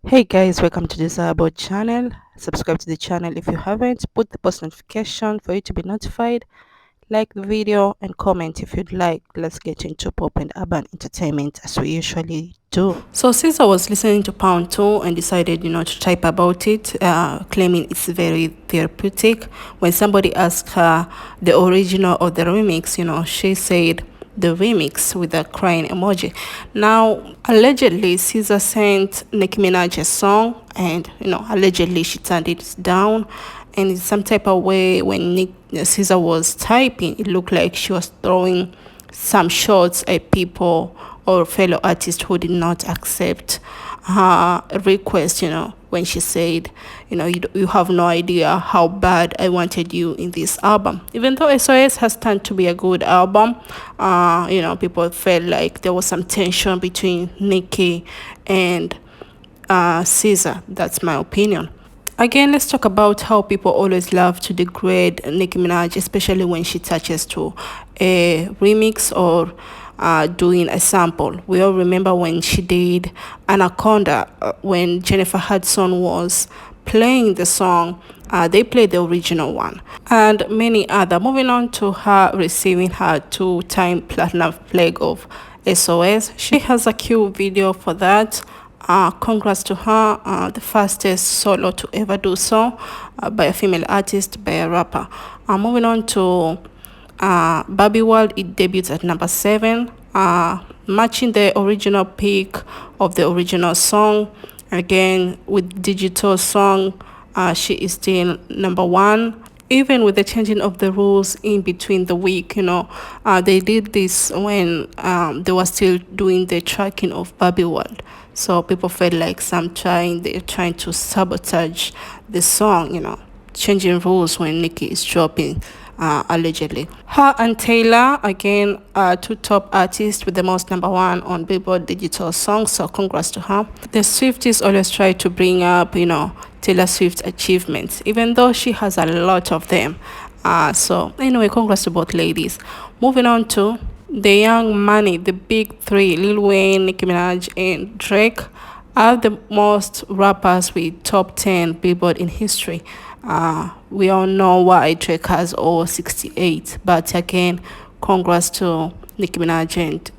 Hey guys, welcome to this about channel. Subscribe to the channel if you haven't. Put the post notification for you to be notified. Like the video and comment if you'd like. Let's get into pop and urban entertainment as we usually do. So since I was listening to Pound 2 and decided, to type about it, claiming it's very therapeutic. When somebody asked her the original or the remix, she said the remix with the crying emoji. Now, allegedly, Caesar sent Nicki Minaj a song, and allegedly she turned it down. And in some type of way, when Caesar was typing, it looked like she was throwing some shots at people or fellow artists who did not accept her request, when she said, you have no idea how bad I wanted you in this album. Even though SOS has turned to be a good album, people felt like there was some tension between Nicki and Caesar. That's my opinion. Again, let's talk about how people always love to degrade Nicki Minaj, especially when she touches to a remix or doing a sample. We all remember when she did Anaconda, when Jennifer Hudson was playing the song. They played the original one and many other. Moving on to her receiving her 2-time platinum flag of SOS. She has a cute video for that. Congrats to her, the fastest solo to ever do so, by a female artist, by a rapper. Moving on to Barbie World, it debuts at number 7, matching the original peak of the original song. Again, with digital song, she is still number 1. Even with the changing of the rules in between the week, they did this when they were still doing the tracking of Barbie World. So people felt like they're trying to sabotage the song, changing rules when Nicki is dropping, allegedly. Her and Taylor, again, are 2 top artists with the most number 1 on Billboard digital songs. So congrats to her. The Swifties always try to bring up, Taylor Swift's achievements, even though she has a lot of them. So anyway, congrats to both ladies. Moving on to the Young Money, the big 3, Lil Wayne, Nicki Minaj, and Drake, are the most rappers with top 10 Billboard in history. We all know why Drake has all 68, but again, congrats to Nicki Minaj and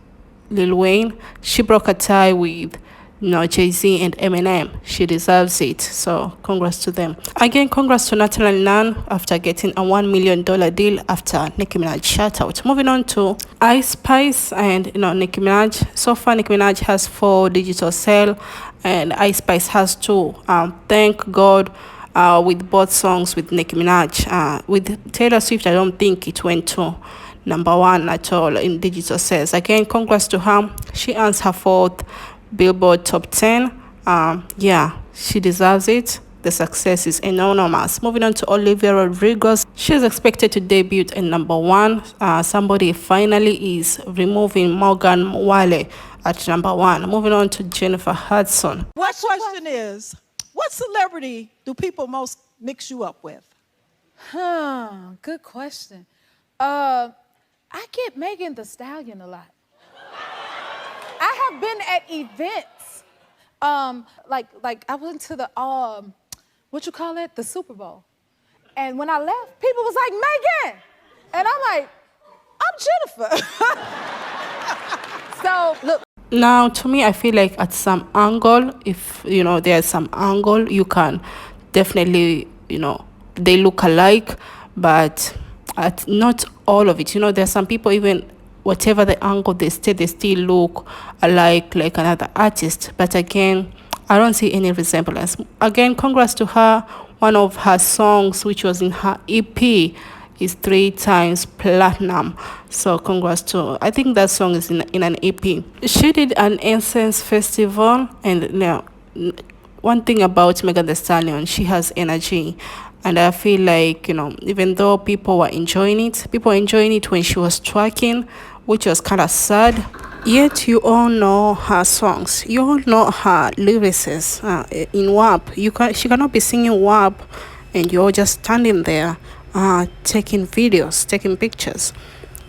Lil Wayne. She broke a tie with Jay-Z and Eminem. She deserves it. So congrats to them. Again, congrats to Nathaniel Nunn after getting a $1 million deal after Nicki Minaj shout out. Moving on to IceSpice and Nicki Minaj. So far, Nicki Minaj has 4 digital sales and IceSpice has 2. Thank God. With both songs with Nicki Minaj. With Taylor Swift, I don't think it went to number 1 at all in digital sales. Again, congrats to her. She earns her 4th Billboard top 10. Yeah, she deserves it. The success is enormous. Moving on to Olivia Rodrigo. She's expected to debut in number 1. Somebody finally is removing Morgan Wallen at number 1. Moving on to Jennifer Hudson. My question is, what celebrity do people most mix you up with? Good question. I get Megan Thee Stallion a lot. I have been at events, like I went to the the Super Bowl, and when I left, people was like Megan, and I'm like, I'm Jennifer. So look. Now, to me, I feel like at some angle, if there's some angle, you can definitely, they look alike, but at not all of it. There's some people, even whatever the angle they still look alike, like another artist. But again, I don't see any resemblance. Again, congrats to her. One of her songs, which was in her EP, is 3 times platinum. So congrats to, I think that song is in an EP. She did an incense festival, and one thing about Megan Thee Stallion, she has energy. And I feel like, even though people were enjoying it when she was twerking, which was kind of sad. Yet you all know her songs. You all know her lyrics in WAP. She cannot be singing WAP and you're just standing there taking videos, taking pictures.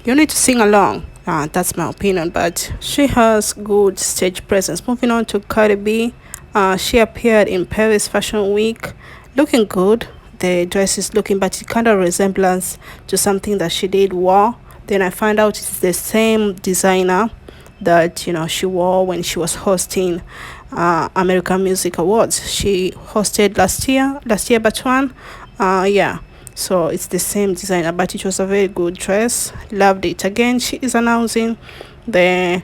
You need to sing along. That's my opinion, but she has good stage presence. Moving on to CardiB. She appeared in Paris Fashion Week looking good. The dress is looking, but it kind of resemblance to something that she did wore. Then I found out it's the same designer that she wore when she was hosting American Music Awards. She hosted last year but one. Yeah. So it's the same designer, but it was a very good dress. Loved it. Again, she is announcing the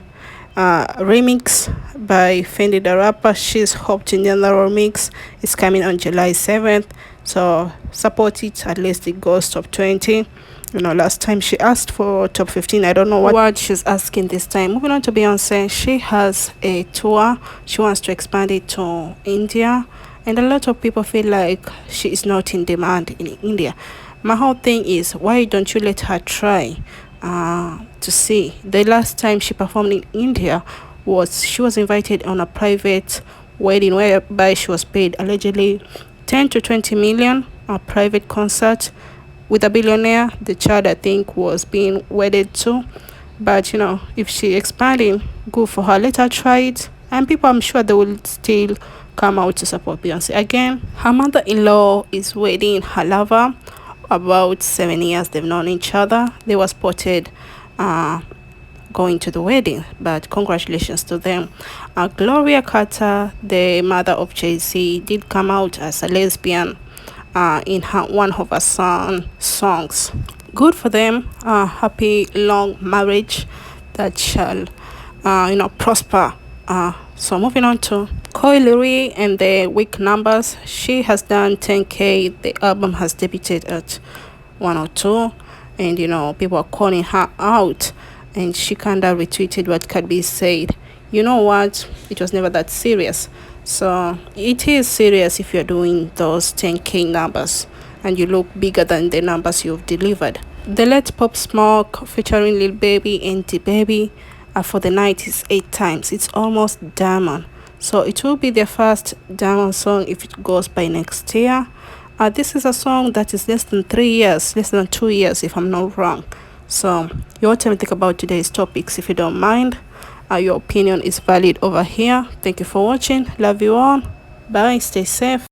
remix by Fendi the rapper. She's hoped in the remix. It's coming on July 7th. So support it, at least it goes top 20. Last time she asked for top 15. I don't know what she's asking this time. Moving on to Beyonce, she has a tour. She wants to expand it to India. And a lot of people feel like she is not in demand in India. My whole thing is, why don't you let her try to see? The last time she performed in India she was invited on a private wedding whereby she was paid allegedly 10 to 20 million, a private concert with a billionaire. The child, I think, was being wedded to. But if she expanding, good for her. Let her try it, and people, I'm sure, they will still come out to support Beyonce. Again, her mother-in-law is wedding her lover. About 7 years they've known each other. They were spotted going to the wedding, but congratulations to them. Gloria Carter, the mother of Jay-Z, did come out as a lesbian in one of her songs. Good for them. Happy long marriage that shall prosper. So moving on to Coilery and the week numbers. She has done 10K. The album has debuted at 102, and people are calling her out, and she kind of retweeted what CardiB said. You know what, it was never that serious. So it is serious if you're doing those 10K numbers and you look bigger than the numbers you've delivered. The Let Pop Smoke featuring Lil Baby and DaBaby for the night is 8 times. It's almost diamond. So it will be their first diamond song if it goes by next year. This is a song that is less than 3 years, less than 2 years if I'm not wrong. So your time to think about today's topics, if you don't mind. Your opinion is valid over here. Thank you for watching. Love you all. Bye. Stay safe.